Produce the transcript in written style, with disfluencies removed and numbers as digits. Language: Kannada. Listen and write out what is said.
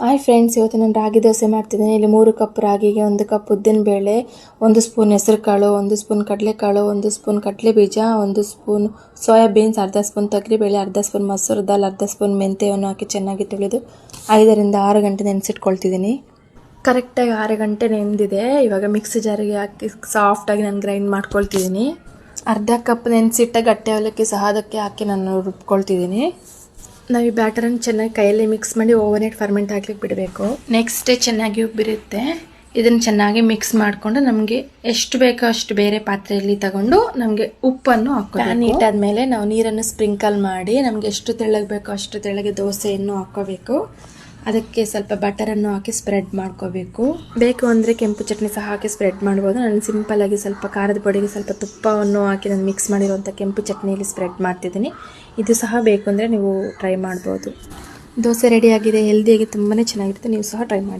ಹಾಯ್ ಫ್ರೆಂಡ್ಸ್, ಇವತ್ತು ನಾನು ರಾಗಿ ದೋಸೆ ಮಾಡ್ತಿದ್ದೀನಿ. ಇಲ್ಲಿ 3 ಕಪ್ ರಾಗಿಗೆ 1 ಕಪ್ ಉದ್ದಿನಬೇಳೆ, 1 ಸ್ಪೂನ್ ಹೆಸರುಕಾಳು, 1 ಸ್ಪೂನ್ ಕಡಲೆಕಾಳು, 1 ಸ್ಪೂನ್ ಕಡಲೆಬೀಜ, 1 ಸ್ಪೂನ್ ಸೋಯಾ ಬೀನ್ಸ್, ಅರ್ಧ ಸ್ಪೂನ್ ತೊಗರಿಬೇಳೆ, ಅರ್ಧ ಸ್ಪೂನ್ ಮಸೂರು ದಾಲ್, ಅರ್ಧ ಸ್ಪೂನ್ ಮೆಂತ್ಯವನ್ನು ಹಾಕಿ ಚೆನ್ನಾಗಿ ತೊಳೆದು 5 ರಿಂದ 6 ಗಂಟೆ ನೆನೆಸಿಟ್ಕೊಳ್ತಿದ್ದೀನಿ. ಕರೆಕ್ಟಾಗಿ 6 ಗಂಟೆ ನೆನೆದಿದೆ. ಇವಾಗ ಮಿಕ್ಸಿ ಜಾರಿಗೆ ಹಾಕಿ ಸಾಫ್ಟಾಗಿ ನಾನು ಗ್ರೈಂಡ್ ಮಾಡ್ಕೊಳ್ತಿದ್ದೀನಿ. ಅರ್ಧ ಕಪ್ ನೆನೆಸಿಟ್ಟ ಗಟ್ಟೆ ಅವಲಕ್ಕಿ ಸಹ ಅದಕ್ಕೆ ಹಾಕಿ ನಾನು ರುಬ್ಕೊಳ್ತಿದ್ದೀನಿ. ನಾವು ಈ ಬ್ಯಾಟರನ್ನು ಚೆನ್ನಾಗಿ ಕೈಯಲ್ಲಿ ಮಿಕ್ಸ್ ಮಾಡಿ ಓವರ್ನೈಟ್ ಫರ್ಮೆಂಟ್ ಹಾಕ್ಲಿಕ್ಕೆ ಬಿಡಬೇಕು. ನೆಕ್ಸ್ಟ್ ಡೇ ಚೆನ್ನಾಗಿ ಉಬ್ಬಿರುತ್ತೆ. ಇದನ್ನು ಚೆನ್ನಾಗಿ ಮಿಕ್ಸ್ ಮಾಡಿಕೊಂಡು ನಮಗೆ ಎಷ್ಟು ಬೇಕೋ ಅಷ್ಟು ಬೇರೆ ಪಾತ್ರೆಯಲ್ಲಿ ತಗೊಂಡು ನಮಗೆ ಉಪ್ಪನ್ನು ಹಾಕೋಬೇಕು. ನೀಟಾದ್ಮೇಲೆ ನಾವು ನೀರನ್ನು ಸ್ಪ್ರಿಂಕಲ್ ಮಾಡಿ ನಮಗೆ ಎಷ್ಟು ತೆಳ್ಳಗೆ ಬೇಕೋ ಅಷ್ಟು ತೆಳ್ಳಗೆ ದೋಸೆಯನ್ನು ಹಾಕೋಬೇಕು. ಅದಕ್ಕೆ ಸ್ವಲ್ಪ ಬಟರನ್ನು ಹಾಕಿ ಸ್ಪ್ರೆಡ್ ಮಾಡ್ಕೋಬೇಕು. ಬೇಕು ಅಂದರೆ ಕೆಂಪು ಚಟ್ನಿ ಸಹ ಹಾಕಿ ಸ್ಪ್ರೆಡ್ ಮಾಡ್ಬೋದು. ನಾನು ಸಿಂಪಲ್ಲಾಗಿ ಸ್ವಲ್ಪ ಖಾರದ ಪೊಡಿಗೆ ಸ್ವಲ್ಪ ತುಪ್ಪವನ್ನು ಹಾಕಿ ನಾನು ಮಿಕ್ಸ್ ಮಾಡಿರುವಂಥ ಕೆಂಪು ಚಟ್ನಿಯಲ್ಲಿ ಸ್ಪ್ರೆಡ್ ಮಾಡ್ತಿದ್ದೀನಿ. ಇದು ಸಹ ಬೇಕು ಅಂದರೆ ನೀವು ಟ್ರೈ ಮಾಡ್ಬೋದು. ದೋಸೆ ರೆಡಿಯಾಗಿದೆ. ಹೆಲ್ದಿಯಾಗಿ ತುಂಬಾ ಚೆನ್ನಾಗಿರುತ್ತೆ. ನೀವು ಸಹ ಟ್ರೈ ಮಾಡಿ.